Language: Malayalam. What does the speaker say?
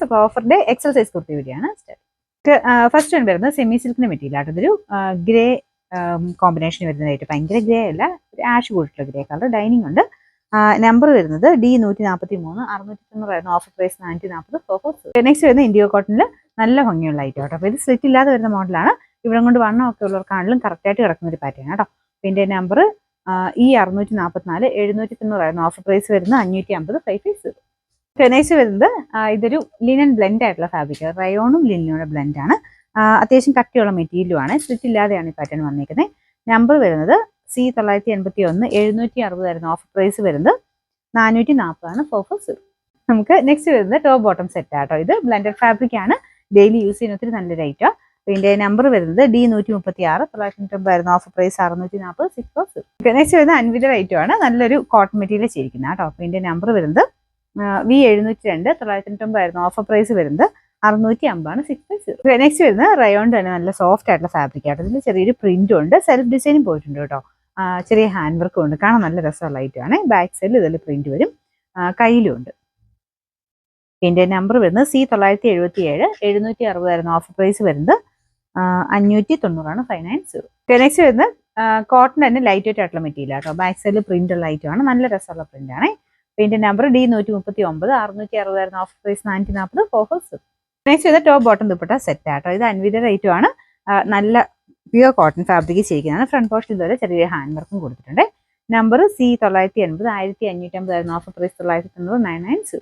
അപ്പോൾ ഓഫറിന്റെ എക്സൽ സൈസ് കുർത്തി വീഡിയോയാണ്. ഫസ്റ്റ് വൺ വരുന്നത് സെമി സിൽക്കിന്റെ മെറ്റീരിയൽ ആട്ടോ. ഇതൊരു ഗ്രേ കോമ്പിനേഷൻ വരുന്നതായിട്ട്, ഭയങ്കര ഗ്രേ അല്ല, ഒരു ആഷ് കൂടിയിട്ടുള്ള ഗ്രേ കളർ. ഡൈനിങ് ഉണ്ട്. നമ്പർ വരുന്നത് D143, 690 ഓഫർ പ്രൈസ് 940. നെക്സ്റ്റ് വരുന്നത് ഇൻഡിഗോ കോട്ടണിൽ നല്ല ഭംഗിയുള്ള ഐറ്റം കേട്ടോ. അപ്പോൾ ഇത് സ്ലിറ്റ് ഇല്ലാതെ വരുന്ന മോഡലാണ്. ഇവിടെ കൊണ്ട് വണ്ണം ഒക്കെ ഉള്ളവർക്കാണെങ്കിലും കറക്റ്റായിട്ട് കിടക്കുന്ന ഒരു പാറ്റേൺ കേട്ടോ. ഇതിന്റെ നമ്പർ E644, 790 ഓഫർ പ്രൈസ് വരുന്നത് 550 550. നെക്സ്റ്റ് വരുന്നത് ഇതൊരു ലിനൻ ബ്ലെൻഡ് ആയിട്ടുള്ള ഫാബ്രിക്, റയോണും ലിനനും ബ്ലെൻഡ് ആണ്. അത്യാവശ്യം കട്ടിയുള്ള മെറ്റീരിയലും ആണ്. സ്ലിറ്റ് ഇല്ലാതെയാണ് ഈ പാറ്റേൺ വന്നിരിക്കുന്നത്. നമ്പർ വരുന്നത് C981, 760 ഓഫർ പ്രൈസ് വരുന്നത് 440 440. നമുക്ക് നെക്സ്റ്റ് വരുന്നത് ടോപ്പ് ബോട്ടം സെറ്റ് ആട്ടോ. ഇത് ബ്ലെൻഡഡ് ഫാബ്രിക് ആണ്, ഡെയിലി യൂസ് ചെയ്യുന്ന ഒത്തിരി നല്ലൊരു ഐറ്റം. ഇതിന്റെ നമ്പർ വരുന്നത് D136, 990 ഓഫർ പ്രൈസ് 640 640. നെക്സ്റ്റ് വരുന്നത് അൻവിതർ ഐറ്റം ആണ്, നല്ലൊരു കോട്ടൺ മെറ്റീരിയൽ ചെയ്തിരിക്കുന്നത് കേട്ടോ. അപ്പോൾ ഇതിന്റെ നമ്പർ വരുന്നത് V702, 990 ഓഫർ പ്രൈസ് വരുന്നത് 650 650. നെക്സ്റ്റ് വരുന്നത് റയോൺ തന്നെ നല്ല സോഫ്റ്റ് ആയിട്ടുള്ള ഫാബ്രിക് ആട്ടോ. ഇതിൽ ചെറിയൊരു പ്രിന്റും ഉണ്ട്, സെൽഫ് ഡിസൈനും പോയിട്ടുണ്ട് കേട്ടോ. ചെറിയ ഹാൻഡ് വർക്കും ഉണ്ട്, കാണാൻ നല്ല രസമുള്ള ഐറ്റം ആണ്. ബാക്ക് സൈഡിൽ ഇതിൽ പ്രിന്റ് വരും, കയ്യിലും ഉണ്ട്. ഇതിന്റെ നമ്പർ വരുന്നത് C977, 760 ഓഫർ പ്രൈസ് വരുന്നത് 590 590. നെക്സ്റ്റ് വരുന്നത് കോട്ടൺ തന്നെ ലൈറ്റ് വെയിറ്റ് ആയിട്ടുള്ള മെറ്റീരിയൽ ആട്ടോ. ബാക്ക് സൈഡിൽ പ്രിന്റ് ഉള്ള ഐറ്റം ആണ്, നല്ല രസമുള്ള പ്രിന്റ് ആണ്. ഇതിന്റെ number D139, 660 offer price 940 440. Next ചെയ്ത ടോപ്പ് ബോട്ടം ദുപ്പട്ട സെറ്റ് ആട്ടോ. ഇത് അൻവിതർ ഐറ്റം ആണ്, നല്ല പ്യുവർ കോട്ടൺ ഫാബ്രിക് ചെയ്തിരിക്കുന്നതാണ്. ഫ്രണ്ട് പോർഷൻ ഇതുവരെ ചെറിയ ഹാൻഡ് വർക്കും കൊടുത്തിട്ടുണ്ട്. Number C980, 1550 offer price 990 990.